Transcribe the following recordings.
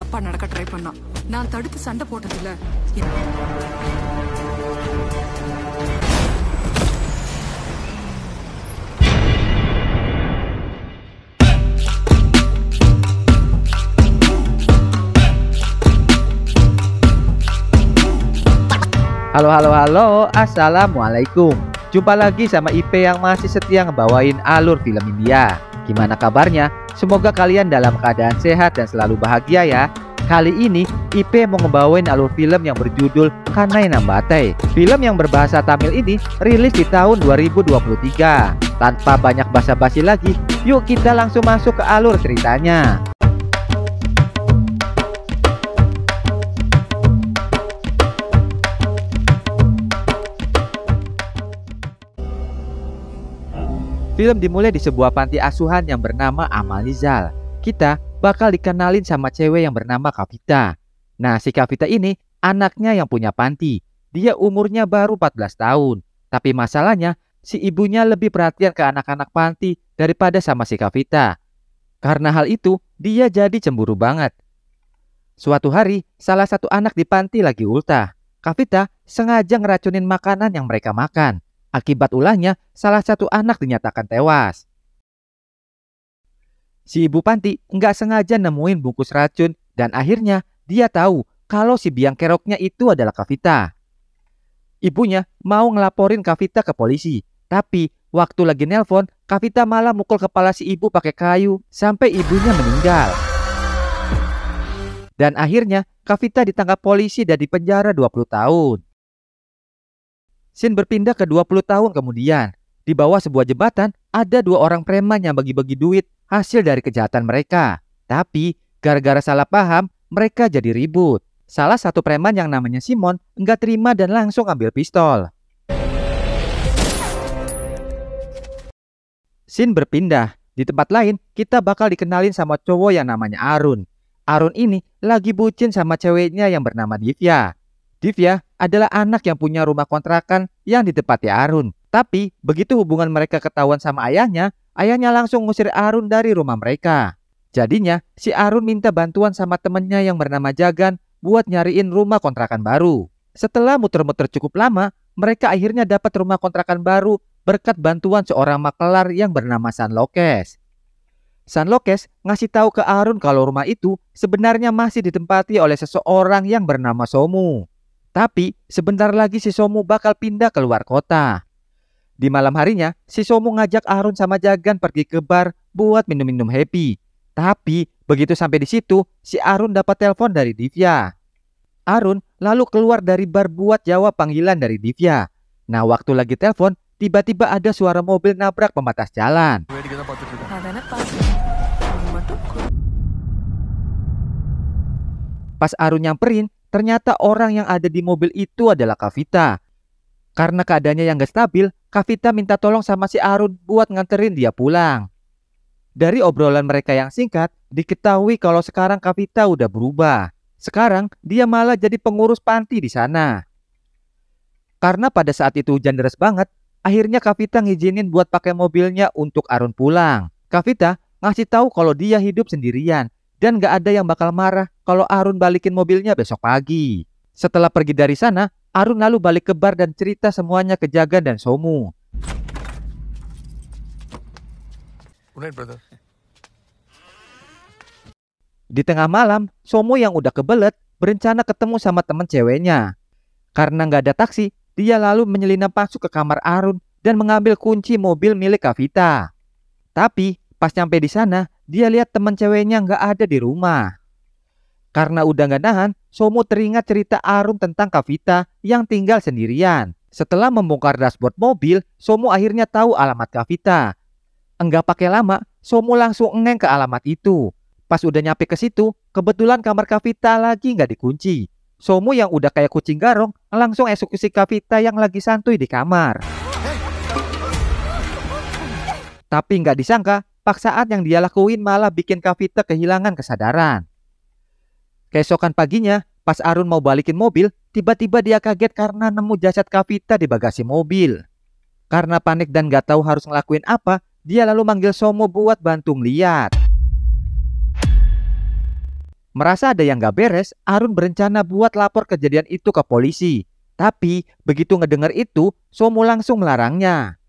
தப்பா நடக்க ட்ரை பண்ணான். நான் தடுத்து சண்டை போட்டதில்ல. Halo, assalamualaikum. Jumpa lagi sama IP yang masih setia ngebawain alur film India. Gimana kabarnya? Semoga kalian dalam keadaan sehat dan selalu bahagia ya. Kali ini IP mau ngebawain alur film yang berjudul Kanai Nambatai. Film yang berbahasa Tamil ini rilis di tahun 2023. Tanpa banyak basa-basi lagi, yuk kita langsung masuk ke alur ceritanya. Film dimulai di sebuah panti asuhan yang bernama Amal Nizal. Kita bakal dikenalin sama cewek yang bernama Kavita. Nah, si Kavita ini anaknya yang punya panti. Dia umurnya baru 14 tahun. Tapi masalahnya, si ibunya lebih perhatian ke anak-anak panti daripada sama si Kavita. Karena hal itu, dia jadi cemburu banget. Suatu hari, salah satu anak di panti lagi ultah. Kavita sengaja ngeracunin makanan yang mereka makan. Akibat ulahnya, salah satu anak dinyatakan tewas. Si ibu panti nggak sengaja nemuin bungkus racun dan akhirnya dia tahu kalau si biang keroknya itu adalah Kavita. Ibunya mau ngelaporin Kavita ke polisi, tapi waktu lagi nelpon, Kavita malah mukul kepala si ibu pakai kayu sampai ibunya meninggal. Dan akhirnya Kavita ditangkap polisi dan dipenjara 20 tahun. Scene berpindah ke 20 tahun kemudian. Di bawah sebuah jembatan, ada dua orang preman yang bagi-bagi duit hasil dari kejahatan mereka. Tapi, gara-gara salah paham, mereka jadi ribut. Salah satu preman yang namanya Simon nggak terima dan langsung ambil pistol. Scene berpindah. Di tempat lain, kita bakal dikenalin sama cowok yang namanya Arun. Arun ini lagi bucin sama ceweknya yang bernama Divya. Divya adalah anak yang punya rumah kontrakan yang ditempati Arun. Tapi begitu hubungan mereka ketahuan sama ayahnya, ayahnya langsung ngusir Arun dari rumah mereka. Jadinya si Arun minta bantuan sama temennya yang bernama Jagan buat nyariin rumah kontrakan baru. Setelah muter-muter cukup lama, mereka akhirnya dapat rumah kontrakan baru berkat bantuan seorang makelar yang bernama Sanlokes. Sanlokes ngasih tahu ke Arun kalau rumah itu sebenarnya masih ditempati oleh seseorang yang bernama Somu. Tapi sebentar lagi si Somu bakal pindah ke luar kota. Di malam harinya, si Somu ngajak Arun sama Jagan pergi ke bar buat minum-minum happy. Tapi begitu sampai di situ, si Arun dapat telepon dari Divya. Arun lalu keluar dari bar buat jawab panggilan dari Divya. Nah, waktu lagi telepon, tiba-tiba ada suara mobil nabrak pembatas jalan. Pas Arun nyamperin, ternyata orang yang ada di mobil itu adalah Kavita. Karena keadaannya yang gak stabil, Kavita minta tolong sama si Arun buat nganterin dia pulang. Dari obrolan mereka yang singkat, diketahui kalau sekarang Kavita udah berubah. Sekarang dia malah jadi pengurus panti di sana. Karena pada saat itu hujan deras banget, akhirnya Kavita ngizinin buat pakai mobilnya untuk Arun pulang. Kavita ngasih tahu kalau dia hidup sendirian. Dan gak ada yang bakal marah kalau Arun balikin mobilnya besok pagi. Setelah pergi dari sana, Arun lalu balik ke bar dan cerita semuanya ke Jagan dan Somu. Di tengah malam, Somu yang udah kebelet berencana ketemu sama temen ceweknya. Karena gak ada taksi, dia lalu menyelinap masuk ke kamar Arun dan mengambil kunci mobil milik Kavita. Tapi pas nyampe di sana, dia lihat teman ceweknya nggak ada di rumah. Karena udah nggak nahan, Somu teringat cerita Arun tentang Kavita yang tinggal sendirian. Setelah membongkar dashboard mobil, Somu akhirnya tahu alamat Kavita. Enggak pakai lama, Somu langsung ngeng ke alamat itu. Pas udah nyampe ke situ, kebetulan kamar Kavita lagi nggak dikunci. Somu yang udah kayak kucing garong langsung eksekusi Kavita yang lagi santuy di kamar. Tapi nggak disangka, paksaan yang dia lakuin malah bikin Kavita kehilangan kesadaran. Keesokan paginya, pas Arun mau balikin mobil, tiba-tiba dia kaget karena nemu jasad Kavita di bagasi mobil. Karena panik dan gak tahu harus ngelakuin apa, dia lalu manggil Somu buat bantu ngeliat. Merasa ada yang gak beres, Arun berencana buat lapor kejadian itu ke polisi. Tapi begitu ngedengar itu, Somu langsung melarangnya.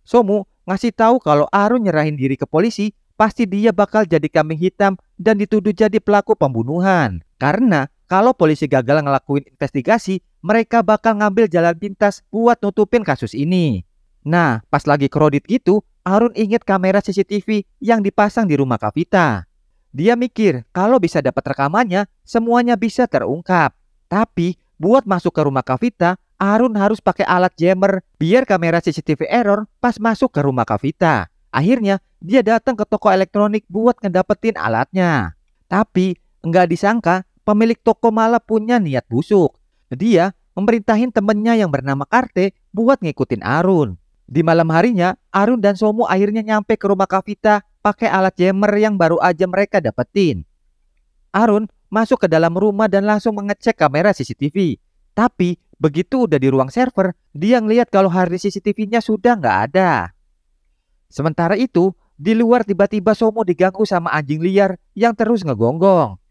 Somu ngasih tahu kalau Arun nyerahin diri ke polisi, pasti dia bakal jadi kambing hitam dan dituduh jadi pelaku pembunuhan. Karena kalau polisi gagal ngelakuin investigasi, mereka bakal ngambil jalan pintas buat nutupin kasus ini. Nah, pas lagi kredit gitu, Arun inget kamera CCTV yang dipasang di rumah Kavita. Dia mikir kalau bisa dapat rekamannya, semuanya bisa terungkap. Tapi buat masuk ke rumah Kavita, Arun harus pakai alat jammer biar kamera CCTV error pas masuk ke rumah Kavita. Akhirnya dia datang ke toko elektronik buat ngedapetin alatnya. Tapi nggak disangka pemilik toko malah punya niat busuk. Dia memerintahin temennya yang bernama Karte buat ngikutin Arun. Di malam harinya, Arun dan Somu akhirnya nyampe ke rumah Kavita pakai alat jammer yang baru aja mereka dapetin. Arun masuk ke dalam rumah dan langsung mengecek kamera CCTV. Tapi begitu udah di ruang server, dia ngeliat kalau harddisk CCTV-nya sudah nggak ada. Sementara itu, di luar tiba-tiba Somu diganggu sama anjing liar yang terus ngegonggong.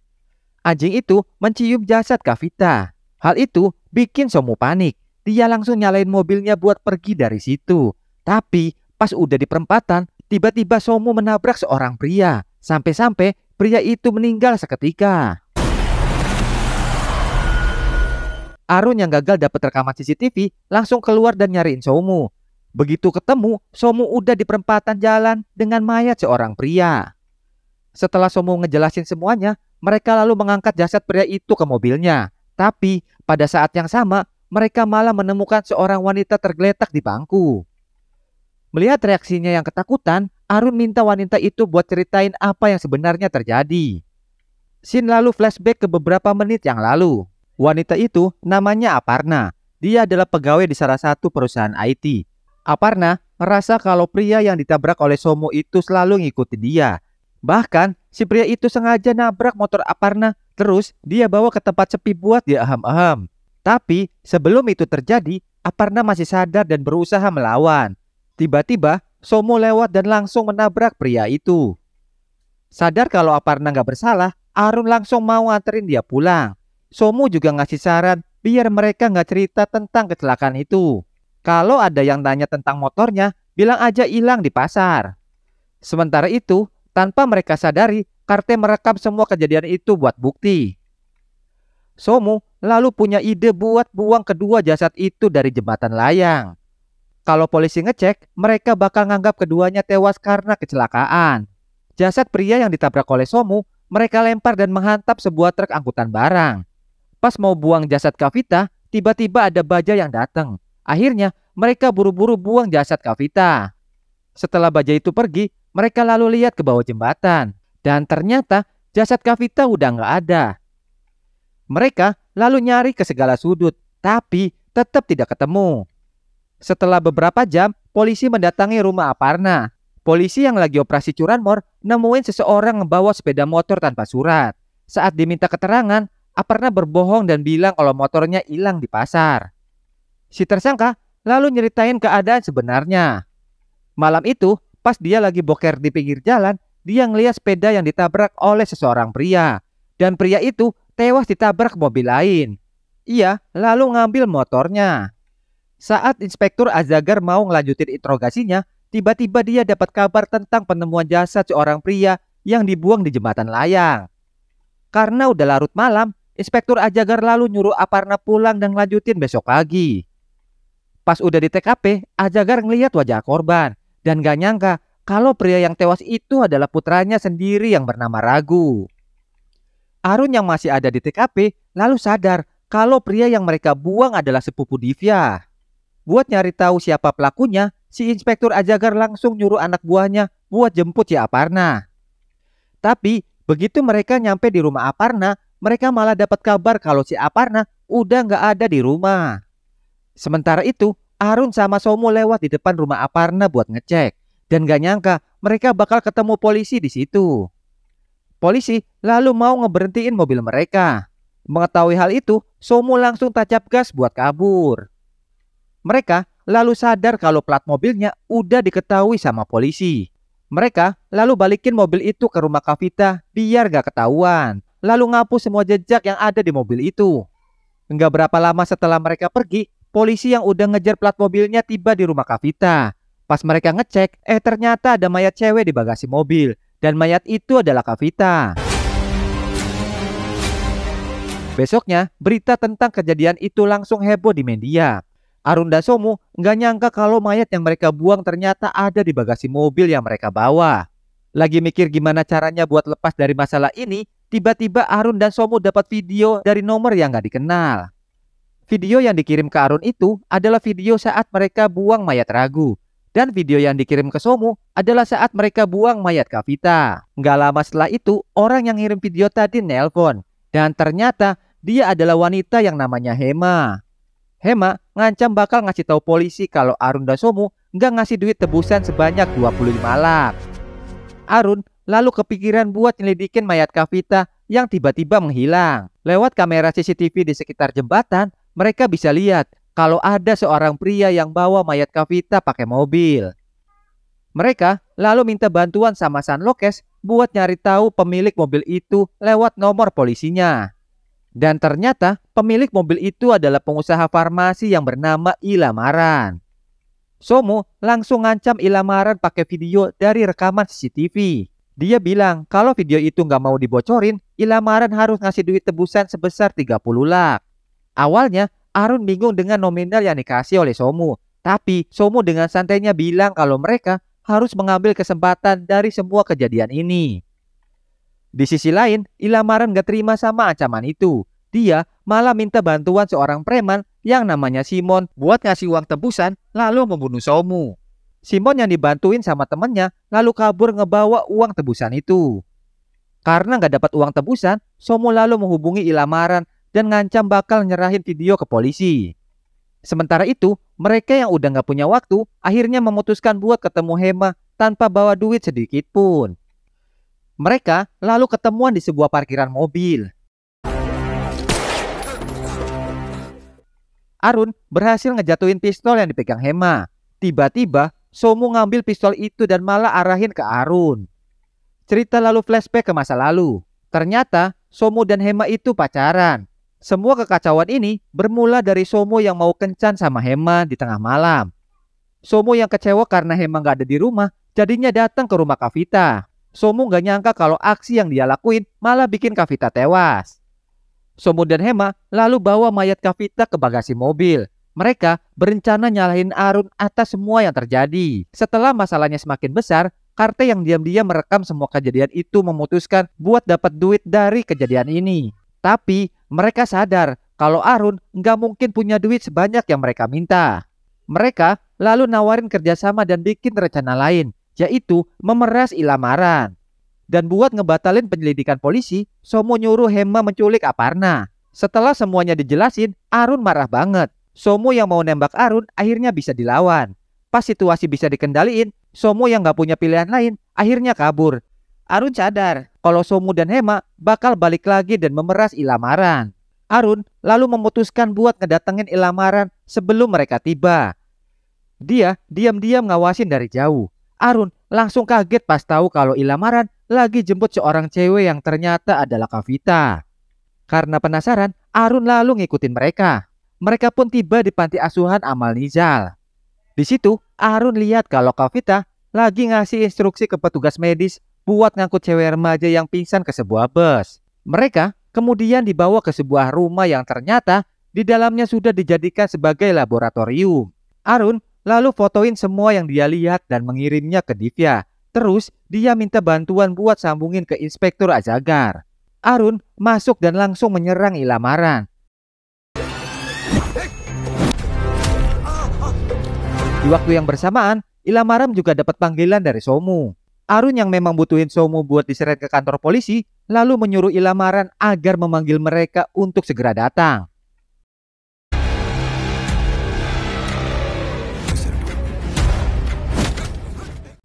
Anjing itu mencium jasad Kavita. Hal itu bikin Somu panik. Dia langsung nyalain mobilnya buat pergi dari situ. Tapi pas udah di perempatan, tiba-tiba Somu menabrak seorang pria. Sampai-sampai pria itu meninggal seketika. Arun yang gagal dapat rekaman CCTV langsung keluar dan nyariin Somu. Begitu ketemu, Somu udah di perempatan jalan dengan mayat seorang pria. Setelah Somu ngejelasin semuanya, mereka lalu mengangkat jasad pria itu ke mobilnya. Tapi pada saat yang sama, mereka malah menemukan seorang wanita tergeletak di bangku. Melihat reaksinya yang ketakutan, Arun minta wanita itu buat ceritain apa yang sebenarnya terjadi. Scene lalu flashback ke beberapa menit yang lalu. Wanita itu namanya Aparna. Dia adalah pegawai di salah satu perusahaan IT. Aparna merasa kalau pria yang ditabrak oleh Somu itu selalu ngikuti dia. Bahkan si pria itu sengaja nabrak motor Aparna, terus dia bawa ke tempat sepi buat dia aham-aham. Tapi sebelum itu terjadi, Aparna masih sadar dan berusaha melawan. Tiba-tiba Somu lewat dan langsung menabrak pria itu. Sadar kalau Aparna nggak bersalah, Arun langsung mau nganterin dia pulang. Somu juga ngasih saran biar mereka nggak cerita tentang kecelakaan itu. Kalau ada yang tanya tentang motornya, bilang aja hilang di pasar. Sementara itu, tanpa mereka sadari, Karte merekam semua kejadian itu buat bukti. Somu lalu punya ide buat buang kedua jasad itu dari jembatan layang. Kalau polisi ngecek, mereka bakal nganggap keduanya tewas karena kecelakaan. Jasad pria yang ditabrak oleh Somu, mereka lempar dan menghantam sebuah truk angkutan barang. Pas mau buang jasad Kavita, tiba-tiba ada bajai yang datang. Akhirnya, mereka buru-buru buang jasad Kavita. Setelah bajai itu pergi, mereka lalu lihat ke bawah jembatan. Dan ternyata jasad Kavita udah nggak ada. Mereka lalu nyari ke segala sudut, tapi tetap tidak ketemu. Setelah beberapa jam, polisi mendatangi rumah Aparna. Polisi yang lagi operasi curanmor nemuin seseorang membawa sepeda motor tanpa surat. Saat diminta keterangan, Aparna berbohong dan bilang kalau motornya hilang di pasar. Si tersangka lalu nyeritain keadaan sebenarnya. Malam itu, pas dia lagi boker di pinggir jalan, dia ngeliat sepeda yang ditabrak oleh seseorang pria. Dan pria itu tewas ditabrak mobil lain. Ia lalu ngambil motornya. Saat Inspektur Azagar mau ngelanjutin interogasinya, tiba-tiba dia dapat kabar tentang penemuan jasad seorang pria yang dibuang di jembatan layang. Karena udah larut malam, Inspektur Azagar lalu nyuruh Aparna pulang dan lanjutin besok pagi. Pas udah di TKP, Azagar ngeliat wajah korban dan gak nyangka kalau pria yang tewas itu adalah putranya sendiri yang bernama Ragu. Arun yang masih ada di TKP lalu sadar kalau pria yang mereka buang adalah sepupu Divya. Buat nyari tahu siapa pelakunya, si Inspektur Azagar langsung nyuruh anak buahnya buat jemput si Aparna. Tapi begitu mereka nyampe di rumah Aparna, mereka malah dapat kabar kalau si Aparna udah nggak ada di rumah. Sementara itu, Arun sama Somu lewat di depan rumah Aparna buat ngecek. Dan gak nyangka mereka bakal ketemu polisi di situ. Polisi lalu mau ngeberhentiin mobil mereka. Mengetahui hal itu, Somu langsung tancap gas buat kabur. Mereka lalu sadar kalau plat mobilnya udah diketahui sama polisi. Mereka lalu balikin mobil itu ke rumah Kavita biar gak ketahuan. lalu ngapus semua jejak yang ada di mobil itu. Enggak berapa lama setelah mereka pergi, polisi yang udah ngejar plat mobilnya tiba di rumah Kavita. Pas mereka ngecek, ternyata ada mayat cewek di bagasi mobil. Dan mayat itu adalah Kavita. Besoknya, berita tentang kejadian itu langsung heboh di media. Arun dan Somu nggak nyangka kalau mayat yang mereka buang ternyata ada di bagasi mobil yang mereka bawa. Lagi mikir gimana caranya buat lepas dari masalah ini, tiba-tiba Arun dan Somu dapat video dari nomor yang nggak dikenal. Video yang dikirim ke Arun itu adalah video saat mereka buang mayat Ragu. Dan video yang dikirim ke Somu adalah saat mereka buang mayat Kavita. Nggak lama setelah itu, orang yang ngirim video tadi nelpon. Dan ternyata dia adalah wanita yang namanya Hema. Hema ngancam bakal ngasih tahu polisi kalau Arun dan Somu nggak ngasih duit tebusan sebanyak 25 lak. Arun lalu kepikiran buat nyelidikin mayat Kavita yang tiba-tiba menghilang. Lewat kamera CCTV di sekitar jembatan, mereka bisa lihat kalau ada seorang pria yang bawa mayat Kavita pakai mobil. Mereka lalu minta bantuan sama Sanlokes buat nyari tahu pemilik mobil itu lewat nomor polisinya. Dan ternyata pemilik mobil itu adalah pengusaha farmasi yang bernama Ilamaran. Somu langsung ngancam Ilamaran pakai video dari rekaman CCTV. Dia bilang kalau video itu nggak mau dibocorin, Ilamaran harus ngasih duit tebusan sebesar 30 lak. Awalnya Arun bingung dengan nominal yang dikasih oleh Somu. Tapi Somu dengan santainya bilang kalau mereka harus mengambil kesempatan dari semua kejadian ini. Di sisi lain, Ilamaran gak terima sama ancaman itu. Dia malah minta bantuan seorang preman yang namanya Simon buat ngasih uang tebusan lalu membunuh Somu. Simon yang dibantuin sama temennya lalu kabur ngebawa uang tebusan itu. Karena gak dapat uang tebusan, Somu lalu menghubungi Ilamaran dan ngancam bakal nyerahin video ke polisi. Sementara itu, mereka yang udah gak punya waktu akhirnya memutuskan buat ketemu Hema tanpa bawa duit sedikit pun. Mereka lalu ketemuan di sebuah parkiran mobil. Arun berhasil ngejatuhin pistol yang dipegang Hema. Tiba-tiba Somu ngambil pistol itu dan malah arahin ke Arun. Cerita lalu flashback ke masa lalu. Ternyata Somu dan Hema itu pacaran. Semua kekacauan ini bermula dari Somu yang mau kencan sama Hema di tengah malam. Somu yang kecewa karena Hema gak ada di rumah, jadinya datang ke rumah Kavita. Somu gak nyangka kalau aksi yang dia lakuin malah bikin Kavita tewas. Somu dan Hema lalu bawa mayat Kavita ke bagasi mobil. Mereka berencana nyalahin Arun atas semua yang terjadi. Setelah masalahnya semakin besar, Karte yang diam-diam merekam semua kejadian itu memutuskan buat dapat duit dari kejadian ini. Tapi mereka sadar kalau Arun gak mungkin punya duit sebanyak yang mereka minta. Mereka lalu nawarin kerjasama dan bikin rencana lain, yaitu memeras Ilamaran. Dan buat ngebatalin penyelidikan polisi, Somu nyuruh Hema menculik Aparna. Setelah semuanya dijelasin, Arun marah banget. Somu yang mau nembak Arun akhirnya bisa dilawan. Pas situasi bisa dikendaliin, Somu yang gak punya pilihan lain akhirnya kabur. Arun sadar kalau Somu dan Hema bakal balik lagi dan memeras Ilamaran. Arun lalu memutuskan buat ngedatengin Ilamaran sebelum mereka tiba. Dia diam-diam ngawasin dari jauh. Arun langsung kaget pas tahu kalau Ilamaran lagi jemput seorang cewek yang ternyata adalah Kavita. Karena penasaran, Arun lalu ngikutin mereka. Mereka pun tiba di panti asuhan Amal Nizal. Di situ, Arun lihat kalau Kavita lagi ngasih instruksi ke petugas medis buat ngangkut cewek remaja yang pingsan ke sebuah bus. Mereka kemudian dibawa ke sebuah rumah yang ternyata di dalamnya sudah dijadikan sebagai laboratorium. Arun lalu fotoin semua yang dia lihat dan mengirimnya ke Divya. Terus dia minta bantuan buat sambungin ke Inspektur Azagar. Arun masuk dan langsung menyerang Ilamaran. Di waktu yang bersamaan, Ilamaran juga dapat panggilan dari Somu. Arun yang memang butuhin Somu buat diseret ke kantor polisi, lalu menyuruh Ilamaran agar memanggil mereka untuk segera datang.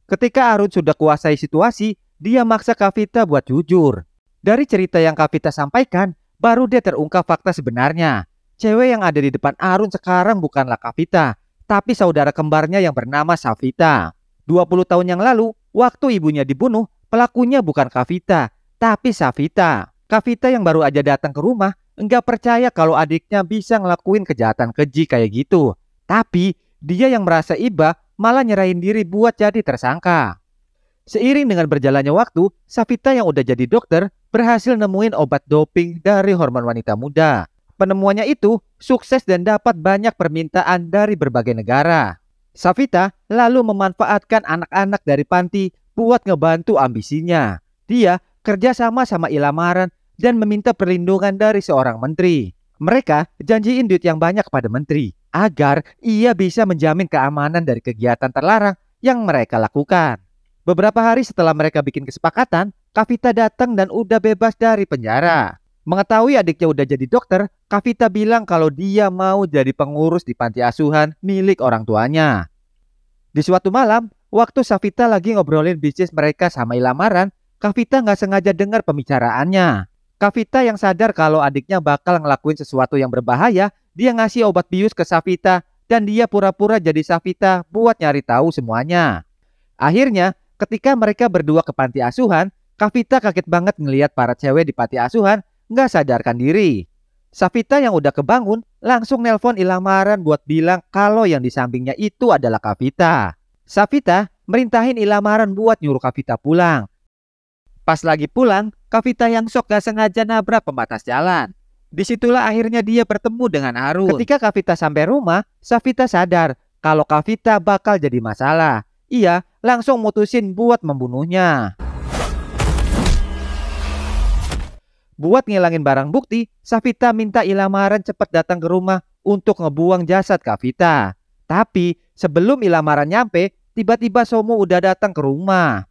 Ketika Arun sudah kuasai situasi, dia maksa Kavita buat jujur. Dari cerita yang Kavita sampaikan, baru dia terungkap fakta sebenarnya. Cewek yang ada di depan Arun sekarang bukanlah Kavita, tapi saudara kembarnya yang bernama Savita. 20 tahun yang lalu, waktu ibunya dibunuh, pelakunya bukan Kavita, tapi Savita. Kavita yang baru aja datang ke rumah enggak percaya kalau adiknya bisa ngelakuin kejahatan keji kayak gitu. Tapi dia yang merasa iba malah nyerahin diri buat jadi tersangka. Seiring dengan berjalannya waktu, Savita yang udah jadi dokter berhasil nemuin obat doping dari hormon wanita muda. Penemuannya itu sukses dan dapat banyak permintaan dari berbagai negara. Savita lalu memanfaatkan anak-anak dari panti buat ngebantu ambisinya. Dia kerja sama Ilamaran dan meminta perlindungan dari seorang menteri. Mereka janjiin duit yang banyak pada menteri agar ia bisa menjamin keamanan dari kegiatan terlarang yang mereka lakukan. Beberapa hari setelah mereka bikin kesepakatan, Kavita datang dan udah bebas dari penjara. Mengetahui adiknya udah jadi dokter, Kavita bilang kalau dia mau jadi pengurus di panti asuhan milik orang tuanya. Di suatu malam, waktu Savita lagi ngobrolin bisnis mereka sama Ilamaran, Kavita nggak sengaja dengar pembicaraannya. Kavita yang sadar kalau adiknya bakal ngelakuin sesuatu yang berbahaya, dia ngasih obat bius ke Savita dan dia pura-pura jadi Savita buat nyari tahu semuanya. Akhirnya, ketika mereka berdua ke panti asuhan, Kavita kaget banget ngelihat para cewek di panti asuhan nggak sadarkan diri. Savita yang udah kebangun langsung nelpon Ilamaran buat bilang kalau yang di sampingnya itu adalah Kavita. Savita merintahin Ilamaran buat nyuruh Kavita pulang. Pas lagi pulang, Kavita yang shock gak sengaja nabrak pembatas jalan. Disitulah akhirnya dia bertemu dengan Arun. Ketika Kavita sampai rumah, Savita sadar kalau Kavita bakal jadi masalah. Ia langsung mutusin buat membunuhnya. Buat ngilangin barang bukti, Savita minta Ilamaran cepat datang ke rumah untuk ngebuang jasad Kavita. Tapi sebelum Ilamaran nyampe, tiba-tiba Somu udah datang ke rumah.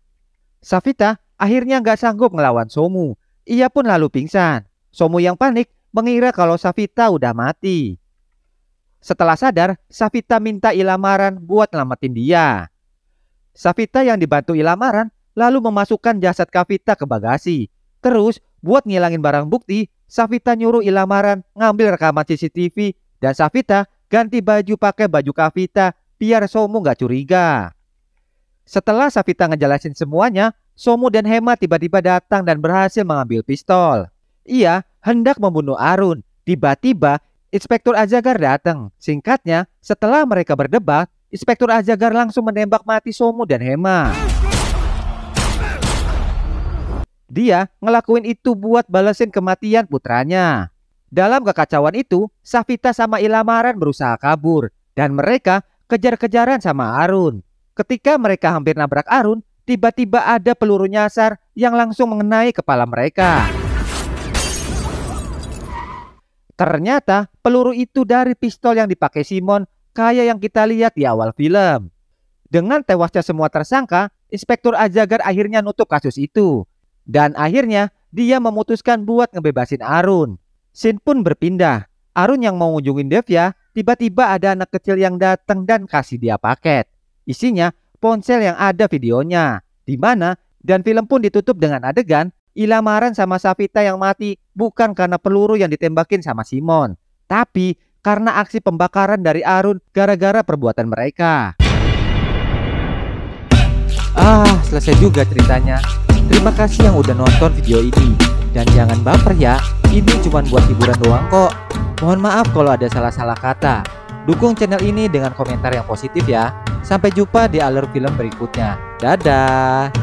Savita akhirnya nggak sanggup ngelawan Somu. Ia pun lalu pingsan. Somu yang panik mengira kalau Savita udah mati. Setelah sadar, Savita minta Ilamaran buat nyelamatin dia. Savita yang dibantu Ilamaran lalu memasukkan jasad Kavita ke bagasi. Terus buat ngilangin barang bukti, Savita nyuruh Ilamaran ngambil rekaman CCTV dan Savita ganti baju pakai baju Kavita biar Somu nggak curiga. Setelah Savita ngejelasin semuanya, Somu dan Hema tiba-tiba datang dan berhasil mengambil pistol. Ia hendak membunuh Arun. Tiba-tiba Inspektur Azagar datang. Singkatnya, setelah mereka berdebat, Inspektur Azagar langsung menembak mati Somu dan Hema. Dia ngelakuin itu buat balesin kematian putranya. Dalam kekacauan itu, Savita sama Ilamaran berusaha kabur dan mereka kejar-kejaran sama Arun. Ketika mereka hampir nabrak Arun, tiba-tiba ada peluru nyasar yang langsung mengenai kepala mereka. Ternyata peluru itu dari pistol yang dipakai Simon, kayak yang kita lihat di awal film. Dengan tewasnya semua tersangka, Inspektur Azagar akhirnya nutup kasus itu. Dan akhirnya dia memutuskan buat ngebebasin Arun. Scene pun berpindah. Arun yang mau ngunjungin Devya, tiba-tiba ada anak kecil yang datang dan kasih dia paket. Isinya ponsel yang ada videonya. Dan film pun ditutup dengan adegan Ilamaran sama Savita yang mati bukan karena peluru yang ditembakin sama Simon, tapi karena aksi pembakaran dari Arun gara-gara perbuatan mereka. Selesai juga ceritanya. Terima kasih yang udah nonton video ini. Dan jangan baper ya, ini cuma buat hiburan doang kok. Mohon maaf kalau ada salah-salah kata. Dukung channel ini dengan komentar yang positif ya. Sampai jumpa di alur film berikutnya. Dadah.